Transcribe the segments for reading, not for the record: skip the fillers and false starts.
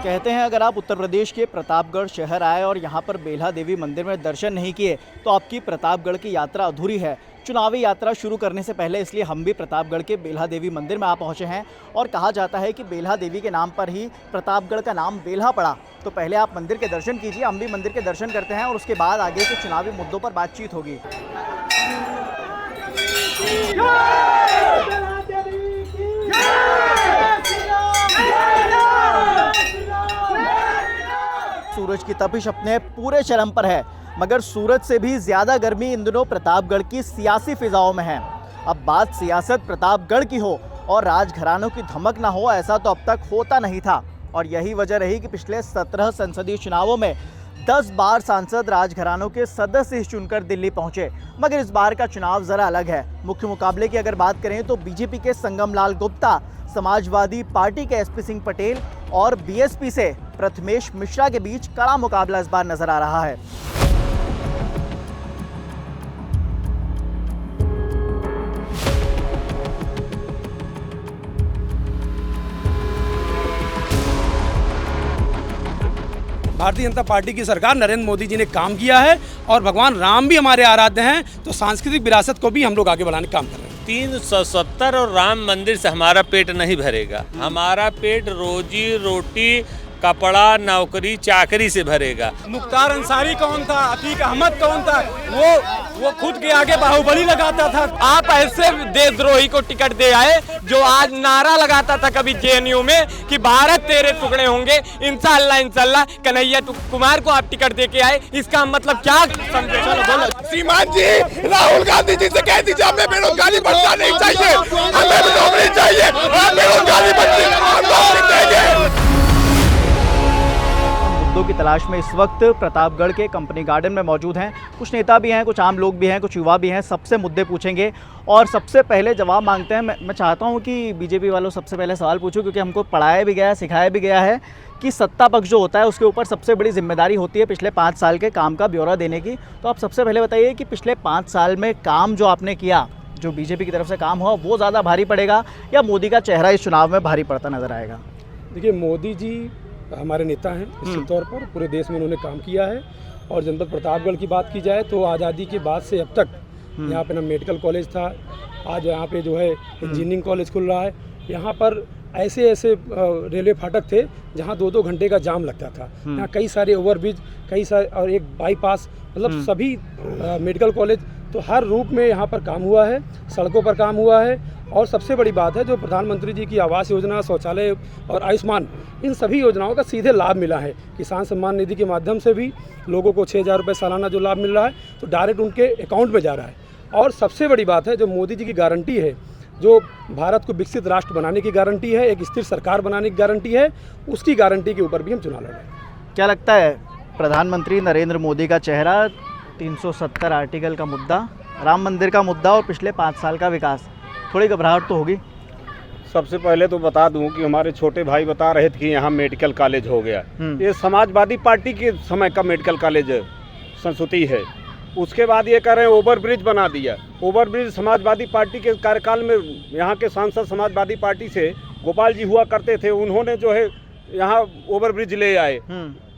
कहते हैं अगर आप उत्तर प्रदेश के प्रतापगढ़ शहर आए और यहाँ पर बेल्हा देवी मंदिर में दर्शन नहीं किए तो आपकी प्रतापगढ़ की यात्रा अधूरी है। चुनावी यात्रा शुरू करने से पहले इसलिए हम भी प्रतापगढ़ के बेल्हा देवी मंदिर में आ पहुँचे हैं और कहा जाता है कि बेल्हा देवी के नाम पर ही प्रतापगढ़ का नाम बेल्हा पड़ा। तो पहले आप मंदिर के दर्शन कीजिए, हम भी मंदिर के दर्शन करते हैं और उसके बाद आगे के चुनावी मुद्दों पर बातचीत होगी। सूरज की तपिश अपने पूरे चरम पर है, मगर सूरज से भी ज्यादा गर्मी इन दिनों प्रतापगढ़ की सियासी फिजाओं में है। अब बात सियासत प्रतापगढ़ की हो और राजघरानों की धमक ना हो, ऐसा तो अब तक होता नहीं था और यही वजह रही कि पिछले 17 संसदीय चुनावों में 10 बार सांसद राजघरानों के सदस्य चुनकर दिल्ली पहुंचे। मगर इस बार का चुनाव जरा अलग है। मुख्य मुकाबले की अगर बात करें तो बीजेपी के संगमलाल गुप्ता, समाजवादी पार्टी के एसपी सिंह पटेल और बीएसपी से प्रथमेश मिश्रा के बीच कड़ा मुकाबला इस बार नजर आ रहा है। भारतीय जनता पार्टी की सरकार नरेंद्र मोदी जी ने काम किया है और भगवान राम भी हमारे आराध्य हैं, तो सांस्कृतिक विरासत को भी हम लोग आगे बढ़ाने का काम कर रहे हैं। 370 और राम मंदिर से हमारा पेट नहीं भरेगा। हमारा पेट रोजी रोटी, कपड़ा, नौकरी, चाकरी से भरेगा। मुख्तार अंसारी कौन था, अतीक अहमद कौन था, वो खुद के आगे बाहुबली लगाता था। आप ऐसे देशद्रोही को टिकट दे आए जो आज नारा लगाता था कभी जेएनयू में कि भारत तेरे टुकड़े होंगे, इंशाअल्लाह इंशाअल्लाह। कन्हैया कुमार को आप टिकट दे के आए, इसका मतलब क्या समझे? श्रीमान जी, राहुल गांधी जी से कह दीजिए हमें बेरोजगारी बढ़ना नहीं चाहिए, हमें नौकरी चाहिए, बेरोजगारी बढ़नी। मुद्दों की तलाश में इस वक्त प्रतापगढ़ के कंपनी गार्डन में मौजूद हैं। कुछ नेता भी हैं, कुछ आम लोग भी हैं, कुछ युवा भी हैं। सबसे मुद्दे पूछेंगे और सबसे पहले जवाब मांगते हैं। मैं चाहता हूं कि बीजेपी वालों सबसे पहले सवाल पूछूं, क्योंकि हमको पढ़ाया भी गया है, सिखाया भी गया है कि सत्ता पक्ष जो होता है उसके ऊपर सबसे बड़ी जिम्मेदारी होती है पिछले 5 साल के काम का ब्यौरा देने की। तो आप सबसे पहले बताइए कि पिछले 5 साल में काम जो आपने किया, जो बीजेपी की तरफ से काम हुआ, वो ज़्यादा भारी पड़ेगा या मोदी का चेहरा इस चुनाव में भारी पड़ता नजर आएगा? देखिए, मोदी जी हमारे नेता हैं, निश्चित तौर पर पूरे देश में उन्होंने काम किया है। और जनपद प्रतापगढ़ की बात की जाए तो आज़ादी के बाद से अब तक यहाँ पे ना मेडिकल कॉलेज था, आज यहाँ पे जो है इंजीनियरिंग कॉलेज खुल रहा है। यहाँ पर ऐसे रेलवे फाटक थे जहाँ 2-2 घंटे का जाम लगता था। यहाँ कई सारे ओवरब्रिज, कई सारे और एक बाईपास, मतलब सभी मेडिकल कॉलेज, तो हर रूप में यहाँ पर काम हुआ है, सड़कों पर काम हुआ है। और सबसे बड़ी बात है जो प्रधानमंत्री जी की आवास योजना, शौचालय और आयुष्मान, इन सभी योजनाओं का सीधे लाभ मिला है। किसान सम्मान निधि के माध्यम से भी लोगों को 6,000 रुपये सालाना जो लाभ मिल रहा है, तो डायरेक्ट उनके अकाउंट में जा रहा है। और सबसे बड़ी बात है जो मोदी जी की गारंटी है, जो भारत को विकसित राष्ट्र बनाने की गारंटी है, एक स्थिर सरकार बनाने की गारंटी है, उसकी गारंटी के ऊपर भी हम चुनाव लड़ रहे हैं। क्या लगता है प्रधानमंत्री नरेंद्र मोदी का चेहरा, 370 आर्टिकल का मुद्दा, राम मंदिर का मुद्दा और पिछले 5 साल का विकास, थोड़ी घबराहट तो होगी? सबसे पहले तो बता दूं कि हमारे छोटे भाई बता रहे थे कि यहाँ मेडिकल कॉलेज हो गया। ये समाजवादी पार्टी के समय का मेडिकल कॉलेज संस्तुति है। उसके बाद ये कह रहे हैं ओवरब्रिज बना दिया। ओवरब्रिज समाजवादी पार्टी के कार्यकाल में यहाँ के सांसद समाजवादी पार्टी से गोपाल जी हुआ करते थे, उन्होंने जो है यहाँ ओवरब्रिज ले आए।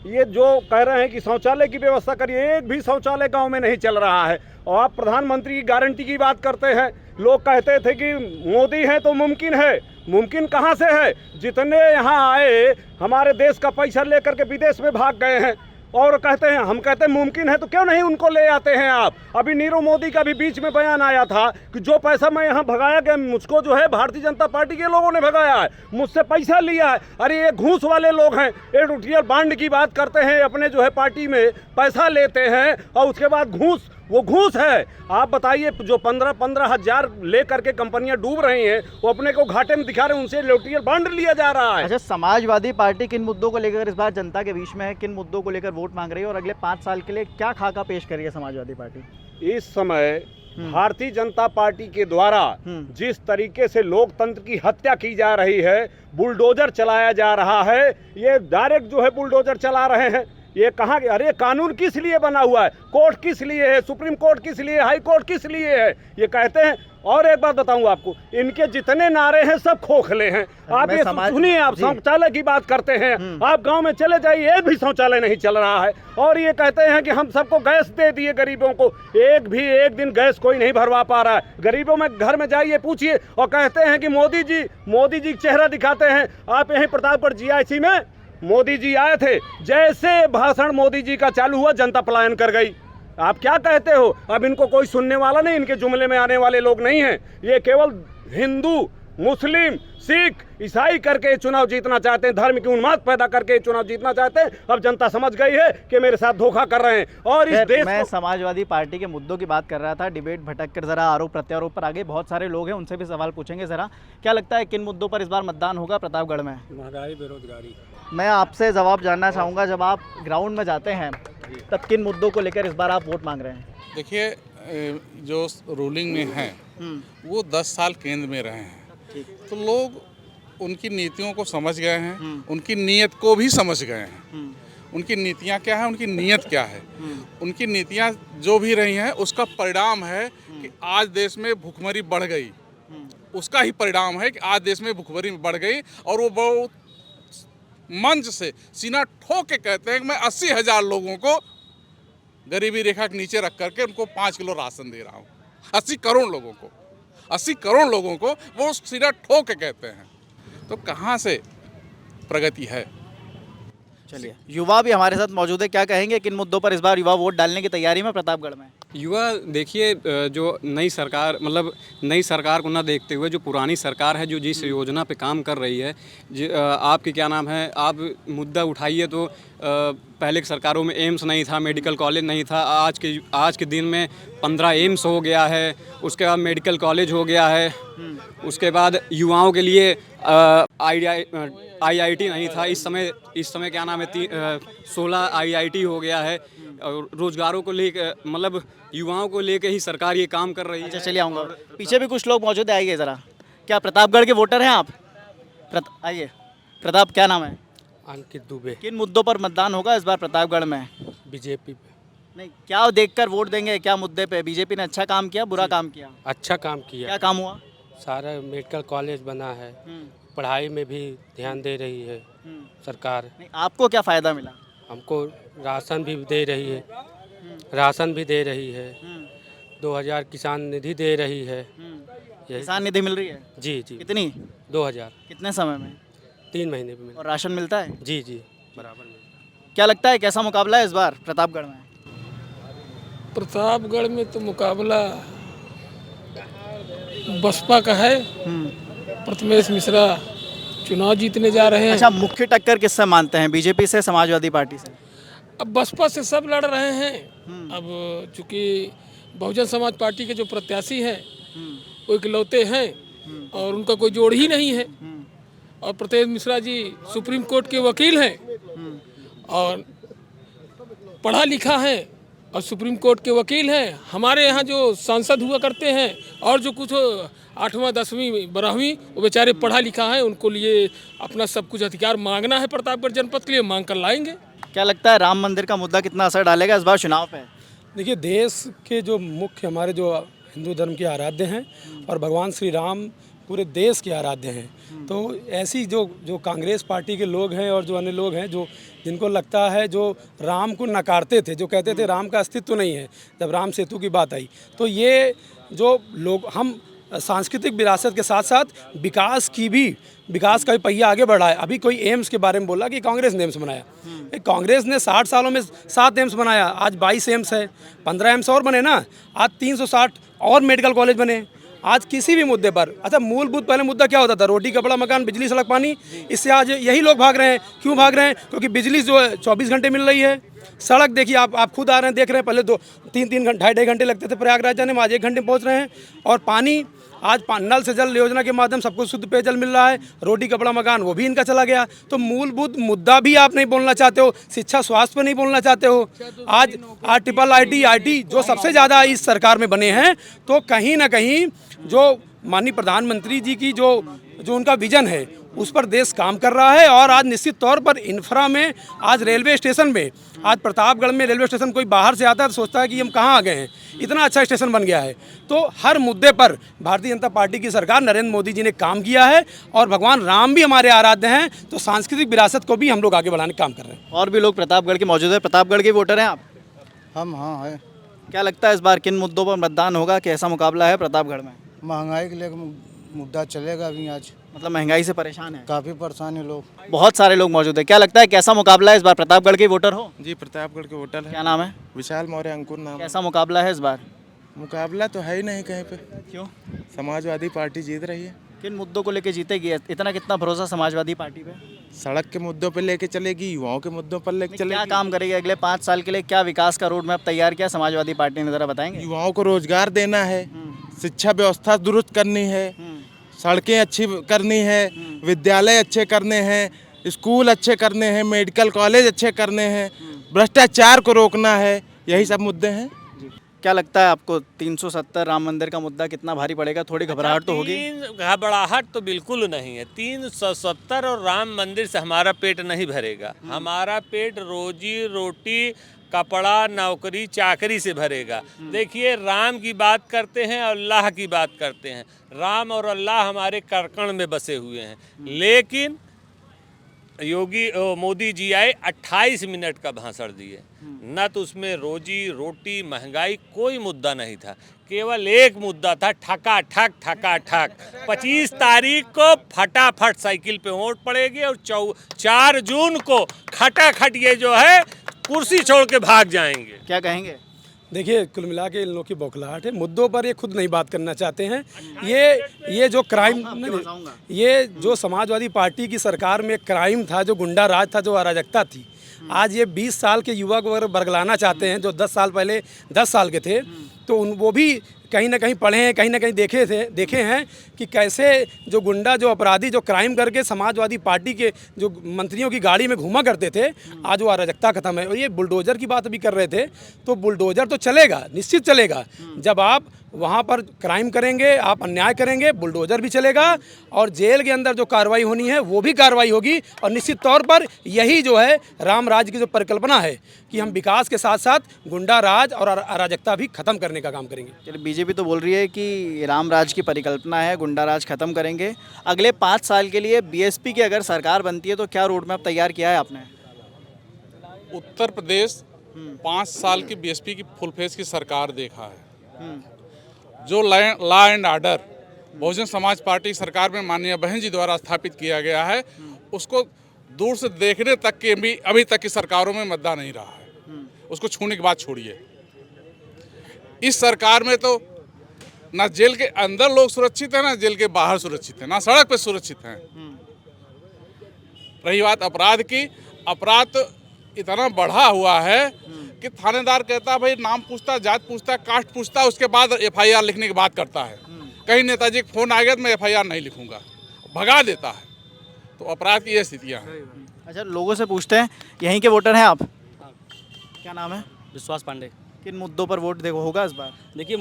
ये जो कह रहे हैं कि शौचालय की व्यवस्था करिए, एक भी शौचालय गांव में नहीं चल रहा है। और आप प्रधानमंत्री की गारंटी की बात करते हैं। लोग कहते थे कि मोदी है तो मुमकिन है, मुमकिन कहाँ से है? जितने यहाँ आए हमारे देश का पैसा लेकर के विदेश में भाग गए हैं और कहते हैं, हम कहते हैं मुमकिन है तो क्यों नहीं उनको ले आते हैं आप? अभी नीरव मोदी का भी बीच में बयान आया था कि जो पैसा मैं यहाँ भगाया गया, मुझको जो है भारतीय जनता पार्टी के लोगों ने भगाया है, मुझसे पैसा लिया है। अरे ये घूस वाले लोग हैं, ये रुटियल बांड की बात करते हैं, अपने जो है पार्टी में पैसा लेते हैं और उसके बाद घूस, वो घूस है। आप बताइए, जो 15-15 हज़ार ले करके कंपनियां डूब रही हैं, वो अपने को घाटे में दिखा रहे हैं, उनसे लोटियल बांड लिया जा रहा है। अच्छा, समाजवादी पार्टी किन मुद्दों को लेकर इस बार जनता के बीच में है, किन मुद्दों को लेकर वोट मांग रही है और अगले 5 साल के लिए क्या खाका पेश करी है समाजवादी पार्टी? इस समय भारतीय जनता पार्टी के द्वारा जिस तरीके से लोकतंत्र की हत्या की जा रही है, बुलडोजर चलाया जा रहा है, ये डायरेक्ट जो है बुलडोजर चला रहे हैं। ये कहाँ के? अरे कानून किस लिए बना हुआ है? कोर्ट किस लिए है? सुप्रीम कोर्ट किस लिए? हाई कोर्ट किस लिए है? ये कहते हैं। और एक बात बताऊं आपको, इनके जितने नारे हैं सब खोखले हैं। आप ये सुनिए, आप शौचालय की बात करते हैं, आप गांव में चले जाइए, एक भी शौचालय नहीं चल रहा है। और ये कहते हैं कि हम सबको गैस दे दिए गरीबों को, एक दिन गैस कोई नहीं भरवा पा रहा है। गरीबों में घर में जाइए पूछिए, और कहते हैं कि मोदी जी चेहरा दिखाते हैं। आप यहीं प्रतापगढ़ GIC में मोदी जी आए थे, जैसे भाषण मोदी जी का चालू हुआ जनता पलायन कर गई। आप क्या कहते हो? अब इनको कोई सुनने वाला नहीं, इनके जुमले में आने वाले लोग नहीं हैं। ये केवल हिंदू, मुस्लिम, सिख, ईसाई करके चुनाव जीतना चाहते हैं, धर्म की उन्माद पैदा करके चुनाव जीतना चाहते हैं। अब जनता समझ गई है कि मेरे साथ धोखा कर रहे हैं। और इस देश मैं समाजवादी पार्टी के मुद्दों की बात कर रहा था, डिबेट भटक कर जरा आरोप प्रत्यारोप पर आगे। बहुत सारे लोग हैं, उनसे भी सवाल पूछेंगे। जरा क्या लगता है किन मुद्दों पर इस बार मतदान होगा प्रतापगढ़ में? महंगाई, बेरोजगारी। मैं आपसे जवाब जानना चाहूँगा, जब आप ग्राउंड में जाते हैं तब किन मुद्दों को लेकर इस बार आप वोट मांग रहे हैं? देखिए, जो रूलिंग में हैं वो 10 साल केंद्र में रहे हैं, तो लोग उनकी नीतियों को समझ गए हैं, उनकी नीयत को भी समझ गए हैं। उनकी नीतियाँ क्या है, उनकी नीयत क्या है। उनकी नीतियाँ जो भी रही हैं उसका परिणाम है कि आज देश में भुखमरी बढ़ गई। उसका ही परिणाम है कि आज देश में भुखमरी बढ़ गई। और वो बहुत मंच से सीना ठोक के कहते हैं कि मैं 80,000 लोगों को गरीबी रेखा के नीचे रख करके उनको 5 किलो राशन दे रहा हूँ। 80 करोड़ लोगों को वो सीना ठोक के कहते हैं। तो कहाँ से प्रगति है? चलिए, युवा भी हमारे साथ मौजूद है। क्या कहेंगे किन मुद्दों पर इस बार युवा वोट डालने की तैयारी में प्रतापगढ़ में? युवा देखिए, जो नई सरकार, मतलब नई सरकार को ना देखते हुए जो पुरानी सरकार है, जो जिस योजना पे काम कर रही है, आपकी क्या नाम है, आप मुद्दा उठाइए तो पहले की सरकारों में एम्स नहीं था, मेडिकल कॉलेज नहीं था। आज के दिन में 15 एम्स हो गया है, उसके बाद मेडिकल कॉलेज हो गया है, उसके बाद युवाओं के लिए IIT नहीं था। इस समय क्या नाम है, 16 IIT हो गया है। और रोजगारों को लेकर, मतलब युवाओं को लेकर ही सरकार ये काम कर रही है। अच्छा, चलिए आऊँगा। पीछे भी कुछ लोग मौजूद है, आइए ज़रा। क्या प्रतापगढ़ के वोटर हैं आप? आइए। प्रताप, क्या नाम है? अंकित दुबे। किन मुद्दों पर मतदान होगा इस बार प्रतापगढ़ में? बीजेपी पे। नहीं, क्या देखकर वोट देंगे? क्या मुद्दे पे? बीजेपी ने अच्छा काम किया, बुरा काम किया? अच्छा काम किया। क्या काम हुआ? सारा मेडिकल कॉलेज बना है, पढ़ाई में भी ध्यान दे रही है सरकार। नहीं, आपको क्या फ़ायदा मिला? हमको राशन भी दे रही है, 2000 किसान निधि दे रही है। किसान निधि मिल रही है? जी। कितनी? 2000। कितने समय में? 3 महीने में। और राशन मिलता है? जी बराबर में। क्या लगता है कैसा मुकाबला है इस बार प्रतापगढ़ में? प्रतापगढ़ में तो मुकाबला बसपा का है। प्रथमेश मिश्रा चुनाव जीतने जा रहे हैं। अच्छा, मुख्य टक्कर किससे मानते हैं, बीजेपी से, समाजवादी पार्टी से? अब बसपा से सब लड़ रहे हैं। अब चूंकि बहुजन समाज पार्टी के जो प्रत्याशी हैं वो इकलौते हैं और उनका कोई जोड़ ही नहीं है। और प्रथमेश मिश्रा जी सुप्रीम कोर्ट के वकील हैं और पढ़ा लिखा है और सुप्रीम कोर्ट के वकील हैं। हमारे यहाँ जो सांसद हुआ करते हैं और जो कुछ 8वां 10वीं 12वीं, वो बेचारे पढ़ा लिखा है, उनको लिए अपना सब कुछ अधिकार मांगना है प्रतापगढ़ जनपद के लिए, मांग कर लाएंगे। क्या लगता है राम मंदिर का मुद्दा कितना असर डालेगा इस बार चुनाव पे? देखिए, देश के जो मुख्य हमारे जो हिंदू धर्म के आराध्य हैं और भगवान श्री राम पूरे देश के आराध्य हैं। तो ऐसी जो कांग्रेस पार्टी के लोग हैं और जो अन्य लोग हैं जो जिनको लगता है, जो राम को नकारते थे, जो कहते थे राम का अस्तित्व नहीं है, जब राम सेतु की बात आई, तो ये जो लोग, हम सांस्कृतिक विरासत के साथ साथ विकास का भी पहिया आगे बढ़ा है। अभी कोई एम्स के बारे में बोला कि कांग्रेस ने एम्स बनाया। कांग्रेस ने 60 सालों में 7 एम्स बनाया, आज 22 एम्स है, 15 एम्स और बने ना, आज 360 और मेडिकल कॉलेज बने। आज किसी भी मुद्दे पर, अच्छा मूलभूत पहले मुद्दा क्या होता था, रोटी कपड़ा मकान बिजली सड़क पानी, इससे आज यही लोग भाग रहे हैं। क्यों भाग रहे हैं? क्योंकि बिजली जो है 24 घंटे मिल रही है। सड़क देखिए, आप खुद आ रहे हैं, देख रहे हैं, पहले 2-3 घंटे 2.5 घंटे लगते थे प्रयागराज जाने में, आज 1 घंटे पहुँच रहे हैं। और पानी, आज नल से जल योजना के माध्यम सबको शुद्ध पेयजल मिल रहा है। रोटी कपड़ा मकान वो भी इनका चला गया। तो मूलभूत मुद्दा भी आप नहीं बोलना चाहते हो, शिक्षा स्वास्थ्य पर नहीं बोलना चाहते हो। आज IIT जो सबसे ज़्यादा इस सरकार में बने हैं, तो कहीं ना कहीं जो माननीय प्रधानमंत्री जी की जो उनका विजन है, उस पर देश काम कर रहा है। और आज निश्चित तौर पर इंफ्रा में, आज रेलवे स्टेशन में, आज प्रतापगढ़ में रेलवे स्टेशन कोई बाहर से आता है तो सोचता है कि हम कहाँ आ गए हैं, इतना अच्छा स्टेशन बन गया है। तो हर मुद्दे पर भारतीय जनता पार्टी की सरकार, नरेंद्र मोदी जी ने काम किया है। और भगवान राम भी हमारे आराध्य हैं, तो सांस्कृतिक विरासत को भी हम लोग आगे बढ़ाने का काम कर रहे हैं। और भी लोग प्रतापगढ़ के मौजूद है। प्रतापगढ़ के वोटर हैं आप? हम हाँ है। क्या लगता है इस बार किन मुद्दों पर मतदान होगा, कैसा मुकाबला है प्रतापगढ़ में? महंगाई के लिए मुद्दा चलेगा अभी आज। मतलब महंगाई से परेशान है, काफ़ी परेशान है लोग। बहुत सारे लोग मौजूद है। क्या लगता है कैसा मुकाबला है इस बार? प्रतापगढ़ के वोटर हो? जी, प्रतापगढ़ के वोटर है। क्या नाम है? विशाल मौर्य, अंकुर नाम। कैसा मुकाबला है इस बार? मुकाबला तो है ही नहीं कहीं पे। क्यों? समाजवादी पार्टी जीत रही है। किन मुद्दों को लेके जीतेगी? इतना कितना भरोसा समाजवादी पार्टी पे? सड़क के मुद्दों पे लेके चलेगी, युवाओं के मुद्दों पर लेके चलेगी। क्या काम करेगी अगले 5 साल के लिए? क्या विकास का रोड मैप तैयार किया समाजवादी पार्टी ने, जरा बताएंगे? युवाओं को रोजगार देना है, शिक्षा व्यवस्था दुरुस्त करनी है, सड़कें अच्छी करनी है, विद्यालय अच्छे करने हैं, स्कूल अच्छे करने हैं, मेडिकल कॉलेज अच्छे करने हैं, भ्रष्टाचार को रोकना है, यही सब मुद्दे हैं। क्या लगता है आपको 370 राम मंदिर का मुद्दा कितना भारी पड़ेगा? थोड़ी घबराहट तो होगी? घबराहट तो बिल्कुल नहीं है। 370 और राम मंदिर से हमारा पेट नहीं भरेगा। हमारा पेट रोजी रोटी, कपड़ा, नौकरी, चाकरी से भरेगा। देखिए, राम की बात करते हैं और अल्लाह की बात करते हैं। राम और अल्लाह हमारे करकण में बसे हुए हैं। लेकिन मोदी जी आए, 28 मिनट का भाषण दिए, न तो उसमें रोजी रोटी, महंगाई कोई मुद्दा नहीं था। केवल एक मुद्दा था, ठका ठक ठका ठक। 25 तारीख को फटाफट साइकिल पे वोट पड़ेगी और 4 जून को खटाखट ये जो है कुर्सी छोड़ के भाग जाएंगे। क्या कहेंगे? देखिए, कुल मिला के इन लोगों की बौखलाहट है। मुद्दों पर ये खुद नहीं बात करना चाहते हैं। ये जो क्राइम, ये जो समाजवादी पार्टी की सरकार में क्राइम था, जो गुंडा राज था, जो अराजकता थी, आज ये 20 साल के युवक वगैरह बरगलाना चाहते हैं, जो 10 साल पहले 10 साल के थे। तो वो भी कहीं ना कहीं पढ़े हैं, कहीं ना कहीं देखे हैं कि कैसे जो गुंडा, जो अपराधी, जो क्राइम करके समाजवादी पार्टी के जो मंत्रियों की गाड़ी में घूमा करते थे, आज वो अराजकता खत्म है। और ये बुलडोजर की बात भी कर रहे थे, तो बुलडोजर तो चलेगा, निश्चित चलेगा। जब आप वहाँ पर क्राइम करेंगे, आप अन्याय करेंगे, बुलडोजर भी चलेगा। और जेल के अंदर जो कार्रवाई होनी है वो भी कार्रवाई होगी। और निश्चित तौर पर यही जो है राम राज की जो परिकल्पना है कि हम विकास के साथ साथ गुंडा राज और अराजकता भी खत्म करने का काम करेंगे। चलिए, बीजेपी तो बोल रही है कि राम राज की परिकल्पना है, गुंडा राज खत्म करेंगे। अगले 5 साल के लिए बीएसपी की अगर सरकार बनती है तो क्या रोड मैप तैयार किया है आपने? उत्तर प्रदेश 5 साल की बीएसपी की फुल फेस की सरकार देखा है। जो law and order Bahujan Samaj party सरकार में माननीय बहन जी द्वारा स्थापित किया गया है, उसको दूर से देखने तक के भी अभी तक की सरकारों में मुद्दा नहीं रहा है। उसको छूने की बात छोड़िए। इस सरकार में तो ना जेल के अंदर लोग सुरक्षित हैं, ना जेल के बाहर सुरक्षित हैं, ना सड़क पे सुरक्षित हैं। रही बात अपराध की, अपराध तो इतना बढ़ा हुआ है कि थानेदार कहता है भाई नाम पूछता, जात पूछता, कास्ट पूछता, उसके बाद एफआईआर लिखने की बात करता है। कहीं नेताजी का फोन आ गया तो मैं एफआईआर नहीं लिखूंगा, भगा देता है। तो अपराध की ये स्थितियाँ हैं। अच्छा, लोगों से पूछते हैं, यहीं के वोटर हैं आप? क्या नाम है? विश्वास पांडे। किन मुद्दों पर वोट होगा इस बार? देखिए,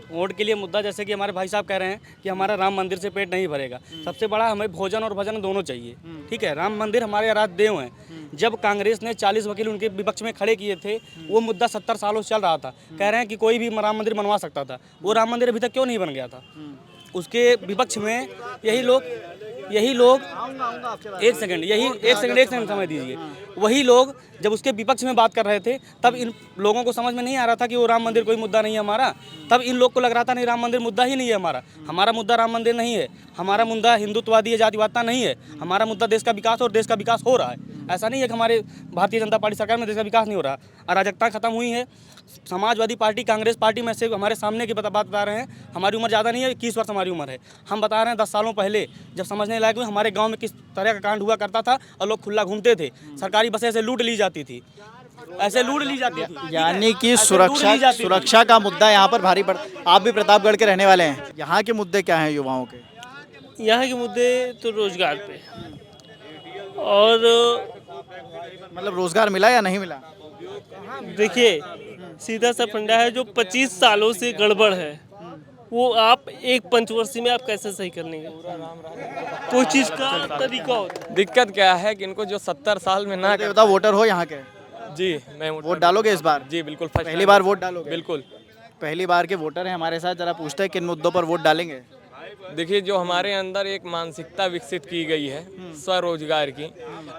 वोट के लिए मुद्दा जैसे कि हमारे भाई साहब कह रहे हैं कि हमारा राम मंदिर से पेट नहीं भरेगा। सबसे बड़ा हमें भोजन और भजन दोनों चाहिए। ठीक है, राम मंदिर हमारे आराध्य देव हैं। जब कांग्रेस ने 40 वकील उनके विपक्ष में खड़े किए थे, वो मुद्दा 70 सालों से चल रहा था। कह रहे हैं कि कोई भी राम मंदिर बनवा सकता था। वो राम मंदिर अभी तक क्यों नहीं बन गया था? उसके विपक्ष में यही लोग एक सेकंड समय दीजिए। वही लोग जब उसके विपक्ष में बात कर रहे थे, तब इन लोगों को समझ में नहीं आ रहा था कि वो राम मंदिर कोई मुद्दा नहीं है हमारा। तब इन लोग को लग रहा था नहीं, राम मंदिर मुद्दा ही नहीं है हमारा मुद्दा राम मंदिर नहीं है, हमारा मुद्दा हिंदुत्ववादी जातिवादता नहीं है, हमारा मुद्दा देश का विकास, और देश का विकास हो रहा है। ऐसा नहीं है कि हमारे भारतीय जनता पार्टी सरकार में देश का विकास नहीं हो रहा। अराजकता खत्म हुई है। समाजवादी पार्टी, कांग्रेस पार्टी में से हमारे सामने की बात बता रहे हैं। हमारी उम्र ज़्यादा नहीं है, 21 वर्ष हमारी उम्र है। हम बता रहे हैं 10 सालों पहले जब समझने लायक हुए, हमारे गांव में किस तरह का कांड हुआ करता था और लोग खुला घूमते थे। सरकारी बसें ऐसे लूट ली जाती थी, ऐसे लूट ली जाती थी। यानी कि सुरक्षा का मुद्दा यहाँ पर भारी पड़। आप भी प्रतापगढ़ के रहने वाले हैं, यहाँ के मुद्दे क्या हैं युवाओं के? यहाँ के मुद्दे तो रोजगार पे, और मतलब रोजगार मिला या नहीं मिला? देखिए, सीधा सा फंडा है जो 25 सालों से गड़बड़ है। वो आप एक पंचवर्षीय में आप कैसे सही कर लेंगे? कोई चीज़ का तरीका होता है। दिक्कत क्या है कि इनको जो 70 साल में ना बताओ, वोटर हो यहाँ के? जी, मैं वोट डालोगे इस बार? जी बिल्कुल, पहली बार वोट डालोगे? बिल्कुल, पहली बार के वोटर हैं हमारे साथ, जरा पूछते हैं किन मुद्दों पर वोट डालेंगे। देखिए जो हमारे अंदर एक मानसिकता विकसित की गई है स्वरोजगार की,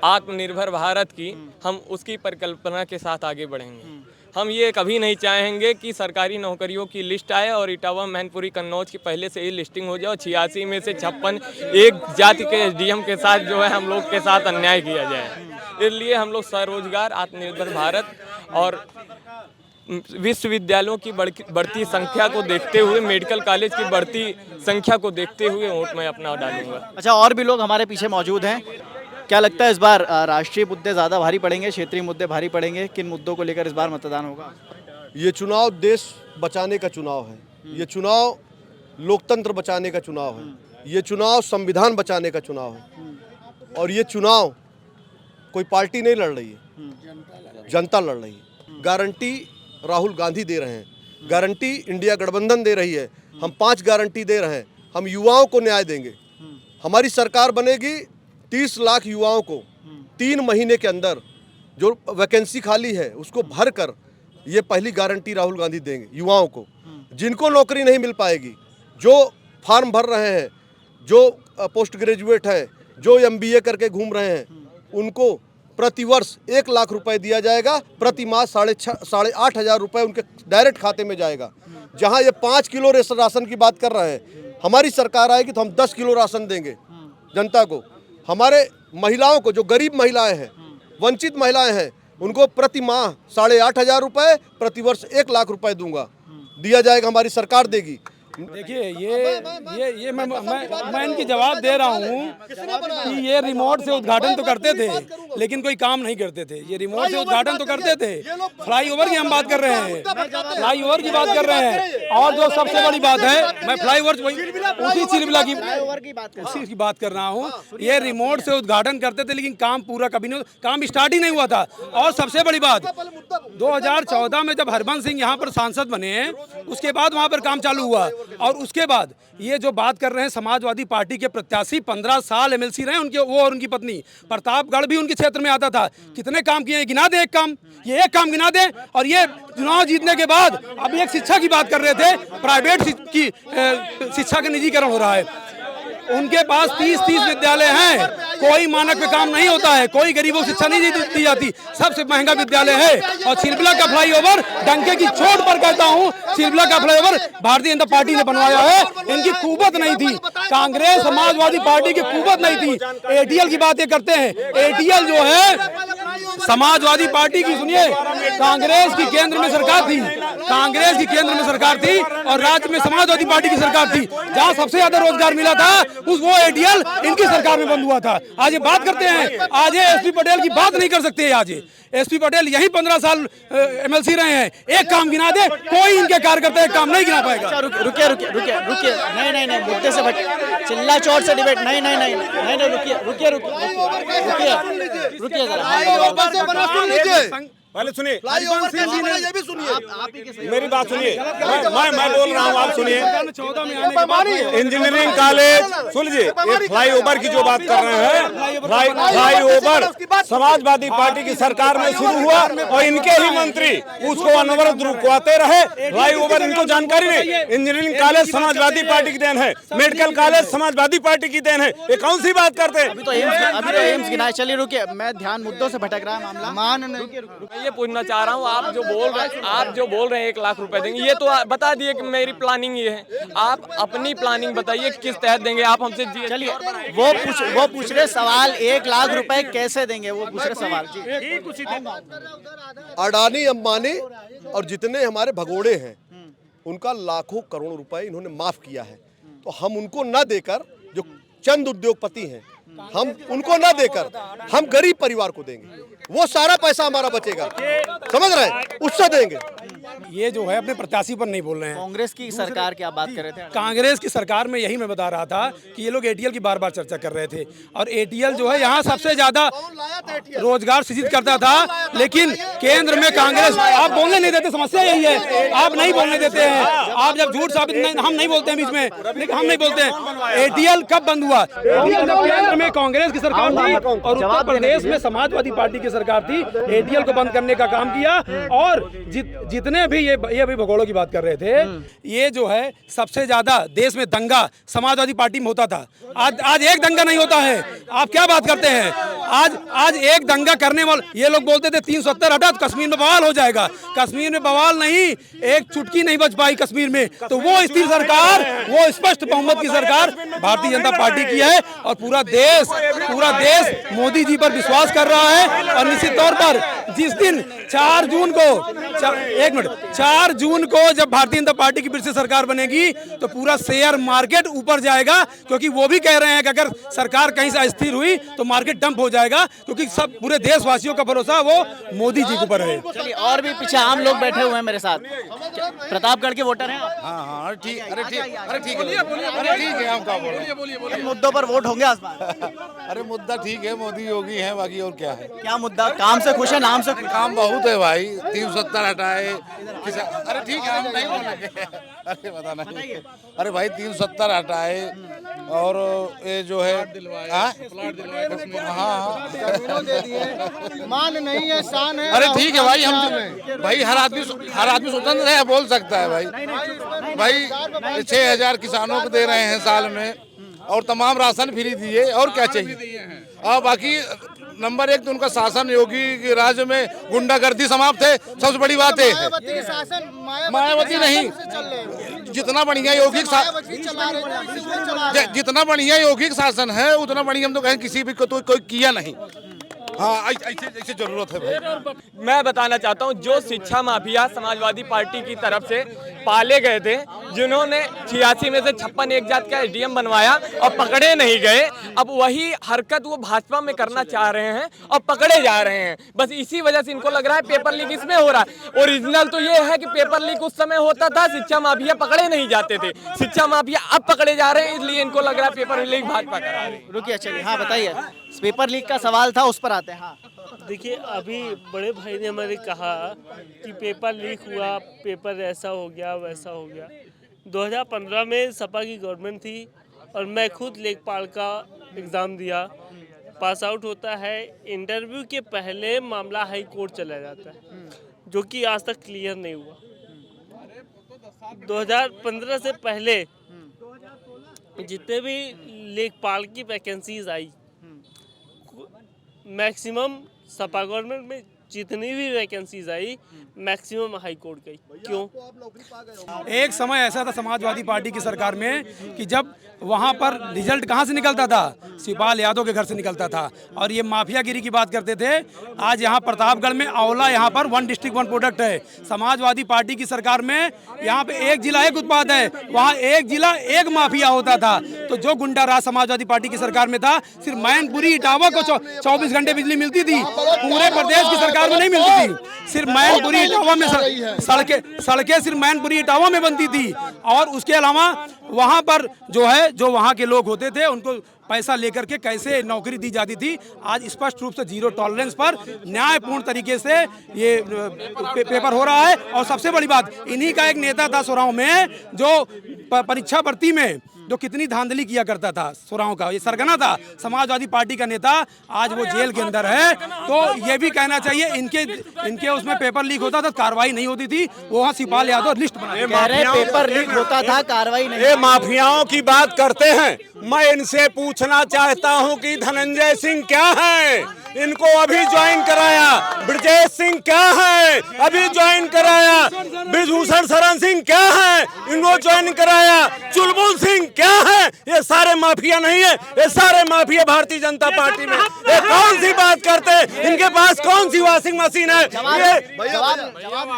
आत्मनिर्भर भारत की, हम उसकी परिकल्पना के साथ आगे बढ़ेंगे। हम ये कभी नहीं चाहेंगे कि सरकारी नौकरियों की लिस्ट आए और इटावा, मैनपुरी, कन्नौज की पहले से ही लिस्टिंग हो जाए और 86 में से 56 एक जाति के एसडीएम के साथ जो है हम लोग के साथ अन्याय किया जाए। इसलिए हम लोग स्वरोजगार, आत्मनिर्भर भारत और विश्वविद्यालयों की बढ़ती संख्या को देखते हुए, मेडिकल कॉलेज की बढ़ती संख्या को देखते हुए वोट मैं अपना डालूंगा। अच्छा, और भी लोग हमारे पीछे मौजूद हैं। क्या लगता है इस बार राष्ट्रीय मुद्दे ज़्यादा भारी पड़ेंगे, क्षेत्रीय मुद्दे भारी पड़ेंगे? किन मुद्दों को लेकर इस बार मतदान होगा? ये चुनाव देश बचाने का चुनाव है, ये चुनाव लोकतंत्र बचाने का चुनाव है, ये चुनाव संविधान बचाने का चुनाव है। और ये चुनाव कोई पार्टी नहीं लड़ रही है, जनता लड़ रही है। गारंटी राहुल गांधी दे रहे हैं, गारंटी इंडिया गठबंधन दे रही है। हम 5 गारंटी दे रहे हैं। हम युवाओं को न्याय देंगे। हमारी सरकार बनेगी, 30 लाख युवाओं को 3 महीने के अंदर जो वैकेंसी खाली है उसको भर कर, ये पहली गारंटी राहुल गांधी देंगे युवाओं को। जिनको नौकरी नहीं मिल पाएगी, जो फार्म भर रहे हैं, जो पोस्ट ग्रेजुएट हैं, जो MBA करके घूम रहे हैं, उनको प्रतिवर्ष 1 लाख रुपए दिया जाएगा। प्रति माह 8,500 रुपये उनके डायरेक्ट खाते में जाएगा। जहां ये 5 किलो राशन की बात कर रहे हैं, हमारी सरकार आएगी तो हम 10 किलो राशन देंगे जनता को। हमारे महिलाओं को, जो गरीब महिलाएं हैं, वंचित महिलाएं हैं, उनको प्रति माह 8,500 रुपये, प्रतिवर्ष 1 लाख रुपए दूंगा, दिया जाएगा, हमारी सरकार देगी। देखिए ये मैं इनकी जवाब दे रहा हूँ कि ये रिमोट से उद्घाटन तो करते थे लेकिन कोई काम नहीं करते थे। ये रिमोट से उद्घाटन तो करते थे, फ्लाईओवर की हम बात कर रहे हैं, फ्लाईओवर की बात कर रहे हैं। और जो सबसे बड़ी बात है, मैं फ्लाईओवर उसी चिलबिला की बात कर रहा हूँ। ये रिमोट से उद्घाटन करते थे लेकिन काम पूरा कभी नहीं, काम स्टार्ट ही नहीं हुआ था। और सबसे बड़ी बात, 2014 में जब हरबंस सिंह यहाँ पर सांसद बने, उसके बाद वहाँ पर काम चालू हुआ। और उसके बाद ये जो बात कर रहे हैं, समाजवादी पार्टी के प्रत्याशी 15 साल MLC रहे उनके, वो और उनकी पत्नी। प्रतापगढ़ भी उनके क्षेत्र में आता था। कितने काम किए, गिना दे एक काम, ये एक काम गिना दे। और ये चुनाव जीतने के बाद अभी एक शिक्षा की बात कर रहे थे, प्राइवेट की शिक्षा का निजीकरण हो रहा है। उनके पास 30 विद्यालय हैं, कोई मानक पे काम नहीं होता है, कोई गरीबों को शिक्षा नहीं दी जाती, सबसे महंगा विद्यालय है। और चिलबिला का फ्लाईओवर, डंके की चोट पर कहता हूँ, चिलबिला का फ्लाईओवर भारतीय जनता पार्टी ने बनवाया है। इनकी कुवत नहीं थी, कांग्रेस समाजवादी पार्टी की कुवत नहीं थी। ATL की बातें करते हैं, ATL जो है समाजवादी पार्टी की, सुनिए, कांग्रेस की केंद्र में सरकार थी, कांग्रेस की केंद्र में सरकार थी और राज्य में समाजवादी पार्टी की सरकार थी। जहाँ सबसे ज्यादा रोजगार मिला था वो ATL इनकी सरकार में बंद हुआ था। आज ये बात करते हैं, आज ये SP पटेल की बात नहीं कर सकते। आज SP पटेल यही 15 साल MLC रहे हैं, एक काम गिना दे, कोई इनके कार्यकर्ता एक काम नहीं गिना पाएगा। रुकिए, नहीं, मुद्दे से चिल्ला चोट से डिबेट नहीं, रुकिए। पहले सुनिए, मेरी बात सुनिए, मैं बोल रहा हूँ, आप सुनिए। इंजीनियरिंग कॉलेज, सुन लीजिए, ये फ्लाईओवर की जो बात कर रहे हैं, फ्लाईओवर समाजवादी पार्टी की सरकार में शुरू हुआ और इनके ही मंत्री उसको अनवरत रुकवाते रहे। फ्लाईओवर इनको जानकारी नहीं। इंजीनियरिंग कॉलेज समाजवादी पार्टी की देन है, मेडिकल कॉलेज समाजवादी पार्टी की देन है। ये कौन सी बात करते हैं? अभी तो एम्स गिनाए। चलिए रुकिए, मैं ध्यान मुद्दों से भटक रहा है मामला। ये पूछना चाह रहा हूँ, आप जो बोल रहे हैं 1 लाख रुपए देंगे, ये तो बता दिए कि मेरी प्लानिंग ये है। आप अपनी प्लानिंग बताइए किस तहत देंगे। आप हमसे चलिए, वो पूछ रहे सवाल, 1 लाख रुपए कैसे देंगे, वो पूछ रहे सवाल। अडानी, अंबानी और जितने हमारे भगोड़े हैं, उनका लाखों करोड़ रुपए इन्होंने माफ किया है। तो हम उनको न देकर, जो चंद उद्योगपति हैं, हम उनको ना देकर हम गरीब परिवार को देंगे। वो सारा पैसा हमारा बचेगा, समझ रहे हैं, उससे देंगे। ये जो है अपने प्रत्याशी पर नहीं बोल रहे हैं। कांग्रेस की सरकार की आप बात कर रहे थे। कांग्रेस की सरकार में यही मैं बता रहा था कि ये लोग एटीएल की बार बार चर्चा कर रहे थे, और एटीएल जो है यहाँ सबसे ज्यादा रोजगार सृजित करता था, लेकिन केंद्र में कांग्रेस, आप बोलने नहीं देते, समस्या यही है, आप नहीं बोलने देते हैं। आप जब झूठ साबित नहीं, हम नहीं बोलते हैं बीच में, लेकिन हम नहीं बोलते हैं। एटीएल कब बंद हुआ? एटीएल जब केंद्र में कांग्रेस की सरकार थी और उत्तर प्रदेश में समाजवादी पार्टी की सरकार थी, एटीएल को बंद करने का काम किया। और जितने भी ये अभी भगोड़ों की बात कर रहे थे, ये जो है सबसे ज्यादा देश में दंगा समाजवादी पार्टी में होता था। आज एक दंगा नहीं होता है। आप क्या बात करते हैं? आज एक दंगा करने वाले, ये लोग बोलते थे 370 हटा तो कश्मीर में बवाल हो जाएगा। कश्मीर में बवाल नहीं, एक चुटकी नहीं बच पाई कश्मीर में। तो वो स्थिर सरकार, वो स्पष्ट बहुमत की सरकार भारतीय जनता पार्टी की है, और पूरा देश मोदी जी पर विश्वास कर रहा है। और निश्चित तौर पर जिस दिन 4 जून को जब भारतीय जनता पार्टी की फिर से सरकार बनेगी, तो पूरा शेयर मार्केट ऊपर जाएगा, क्योंकि वो भी कह रहे हैं कि अगर सरकार कहीं से अस्थिर हुई तो मार्केट डंप हो जाएगा, क्योंकि सब पूरे देशवासियों का भरोसा वो मोदी जी के ऊपर है। चलिए, और भी पीछे आम लोग बैठे हुए हैं मेरे साथ। प्रतापगढ़ के वोटर हैं आप? हाँ ठीक, अरे ठीक है, हम क्या बोले, मुद्दों पर वोट होंगे आज बार? अरे मुद्दा ठीक है, मोदी योगी है, बाकी और क्या है। क्या मुद्दा? काम से खुश है, नाम से खुश? काम बहुत है भाई, 370 हटाए। अरे ठीक है, हम नहीं बोलेंगे। अरे पता नहीं, अरे भाई 370 हटाए, और ये जो है मान नहीं है, शान है। अरे ठीक है भाई, हम भाई हर आदमी स्वतंत्र है, बोल सकता है भाई 6,000 किसानों को दे रहे हैं साल में, और तमाम राशन फ्री दिए, और क्या चाहिए। और बाकी नंबर 1 तो उनका शासन, योगी के राज्य में गुंडागर्दी समाप्त है, सबसे बड़ी बात है। मायावती नहीं, जितना बढ़िया यौगिक शासन है, उतना बढ़िया हम तो कहें किसी भी को तो कोई किया नहीं। हाँ, ऐसे जरूरत है भाई। मैं बताना चाहता हूँ, जो शिक्षा माफिया समाजवादी पार्टी की तरफ से पाले गए थे, जिन्होंने 86 में से 56 एक जात का एसडीएम बनवाया और पकड़े नहीं गए, अब वही हरकत वो भाजपा में करना चाह रहे हैं और पकड़े जा रहे हैं। बस इसी वजह से इनको लग रहा है पेपर लीक इसमें हो रहा है। ओरिजिनल तो ये है कि पेपर लीक उस समय होता था, शिक्षा माफिया पकड़े नहीं जाते थे, शिक्षा माफिया अब पकड़े जा रहे हैं, इसलिए इनको लग रहा है पेपर लीक भाजपा करा रही है। रुकिए, चलिए, हाँ बताइए, पेपर लीक का सवाल था, उस पर आते हैं। हाँ देखिए, अभी बड़े भाई ने हमारे कहा कि पेपर लीक हुआ, पेपर ऐसा हो गया, वैसा हो गया। 2015 में सपा की गवर्नमेंट थी, और मैं खुद लेखपाल का एग्ज़ाम दिया, पास आउट होता है। इंटरव्यू के पहले मामला हाई कोर्ट चला जाता है, जो कि आज तक क्लियर नहीं हुआ। 2015 से पहले जितने भी लेखपाल की वैकेंसीज आई, मैक्सिमम सपा गवर्नमेंट में जितनी भी वैकेंसीज आई, मैक्सिमम हाई कोर्ट गई। क्यों? एक समय ऐसा था समाजवादी पार्टी की सरकार में कि जब वहाँ पर रिजल्ट कहाँ से निकलता था? शिवपाल यादव के घर से निकलता था। और ये माफियागिरी की बात करते थे। आज यहाँ प्रतापगढ़ में औला, यहाँ पर 1 डिस्ट्रिक्ट 1 प्रोडक्ट है। समाजवादी पार्टी की सरकार में यहाँ पे 1 जिला 1 उत्पाद है, वहाँ 1 जिला 1 माफिया होता था। तो जो गुंडा राज समाजवादी पार्टी की सरकार में था, सिर्फ मैनपुरी इटावा को 24 घंटे बिजली मिलती थी, पूरे प्रदेश की सरकार में नहीं मिलती थी। सिर्फ मैनपुरी इटावा में सड़कें सिर्फ मैनपुरी इटावा में बनती थी। और उसके अलावा वहाँ पर जो वहाँ के लोग होते थे, उनको पैसा लेकर के कैसे नौकरी दी जाती थी। आज स्पष्ट रूप से 0 टॉलरेंस पर न्यायपूर्ण तरीके से ये पेपर हो रहा है। और सबसे बड़ी बात, इन्हीं का एक नेता था सोराव में, जो परीक्षा भर्ती में जो कितनी धांधली किया करता था, सोराव का ये सरगना था, समाजवादी पार्टी का नेता, आज वो जेल के अंदर है। तो ये भी कहना चाहिए, इनके उसमें पेपर लीक होता था, कार्रवाई नहीं होती थी। वो वहाँ शिवपाल यादव लिस्ट बनाए, पेपर लीक होता था, कार्रवाई नहीं। ये माफियाओं की बात करते हैं। मैं इनसे पूछना चाहता हूं कि धनंजय सिंह क्या है? इनको अभी ज्वाइन कराया। ब्रजेश सिंह क्या है? अभी ज्वाइन कराया। ब्रिजभूषण शरण सिंह क्या है? इनको ज्वाइन कराया। चुलबुल सिंह क्या है? ये सारे माफिया नहीं है, ये सारे माफिया भारतीय जनता पार्टी में। ये कौन सी बात करते हैं? इनके पास कौन सी वॉशिंग मशीन है?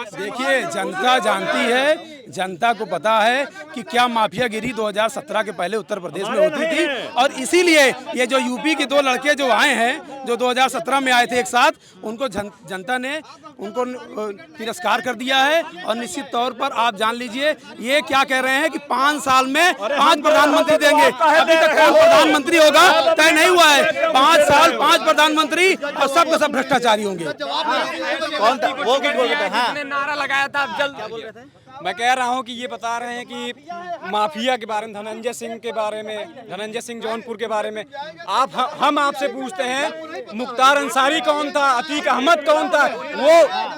देखिए, जनता जानती है जनता को पता है कि क्या माफियागिरी 2017 के पहले उत्तर प्रदेश में होती थी, और इसीलिए ये जो यूपी के 2 लड़के जो आए हैं, जो 2017 में आए थे एक साथ, उनको जनता ने उनको तिरस्कार कर दिया है। और निश्चित तौर पर आप जान लीजिए, ये क्या कह रहे हैं कि 5 साल में 5 प्रधानमंत्री देंगे। अभी तक कौन प्रधानमंत्री होगा तय नहीं हुआ है। 5 साल 5 प्रधानमंत्री और सब सब भ्रष्टाचारी होंगे। कौन था वो? हाँ, नारा लगाया था अब जल्द। मैं कह रहा हूं कि ये बता रहे हैं कि माफिया के बारे में, धनंजय सिंह के बारे में, धनंजय सिंह जौनपुर के बारे में हम आपसे पूछते हैं, मुख्तार अंसारी कौन था, अतीक अहमद कौन था?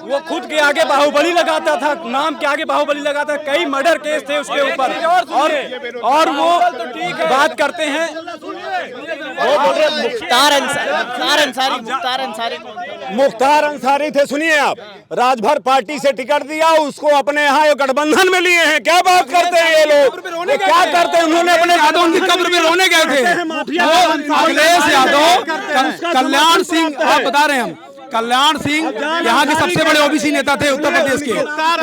वो खुद के आगे बाहुबली लगाता था, नाम के आगे बाहुबली लगाता था, कई मर्डर केस थे उसके ऊपर, और वो बात करते हैं। वो बोल रहे मुख्तार अंसारी थे। सुनिए आप, राजभर पार्टी से टिकट दिया, उसको अपने यहाँ गठबंधन में लिए हैं। क्या बात करते हैं ये लोग, क्या करते हैं? उन्होंने अपने यादव उनकी कब्र में रोने गए थे। अखिलेश यादव, कल्याण सिंह, आप बता रहे हैं हम, कल्याण सिंह यहाँ के सबसे बड़े ओबीसी नेता थे उत्तर प्रदेश के,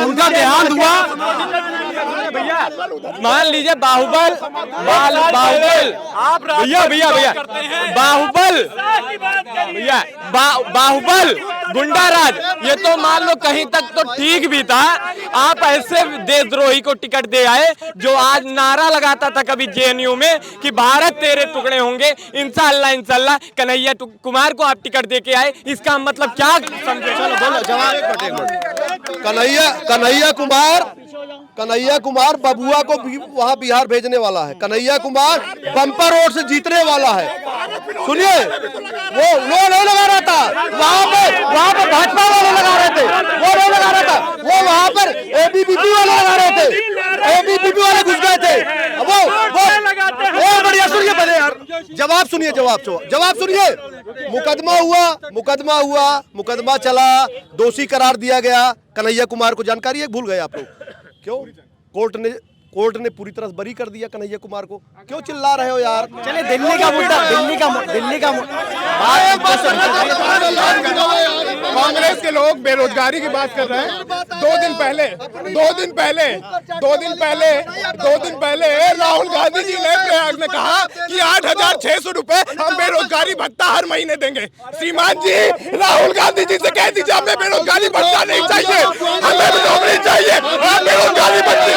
उनका देहांत हुआ। मान लीजिए बाहुबल बाहुबल गुंडा राज, ये तो मान लो कहीं तक तो ठीक भी था। आप ऐसे देशद्रोही को टिकट दे आए जो आज नारा लगाता था कभी जेएनयू में कि भारत तेरे टुकड़े होंगे, इंशाअल्लाह इंशाअल्लाह। कन्हैया कुमार को आप टिकट दे के आए, इसका मतलब क्या समझे? चलो बोलो जवाब। कन्हैया कुमार बबुआ को भी वहाँ बिहार भेजने वाला है। कन्हैया कुमार बम्पर वोट से जीतने वाला है। सुनिए, वो नहीं लगा रहा था वहाँ पे भाजपा वाले लगा रहे थे, वो नहीं लगा रहा था, वो वहाँ पर एबीवीपी वाले लगा रहे थे, एबीवीपी वाले घुस गए थे। वो बढ़िया, सुनिए पहले यार, जवाब सुनिए, जवाब सुनिए। मुकदमा चला, दोषी करार दिया गया। कन्हैया कुमार को जानकारी है, भूल गए आप लोग? क्यों? कोर्ट ने पूरी तरह बरी कर दिया कन्हैया कुमार को। क्यों चिल्ला रहे हो यार? चलिए दिल्ली का कांग्रेस के लोग बेरोजगारी की बात कर रहे हैं। 2 दिन पहले राहुल गांधी जी ने प्रयाग में कहा कि 8,600 रुपए हम बेरोजगारी भत्ता हर महीने देंगे। श्रीमान जी, राहुल गांधी जी से कह दीजिए हमें बेरोजगारी भत्ता नहीं चाहिए, हमें नौकरी चाहिए। बेरोजगारी भत्ते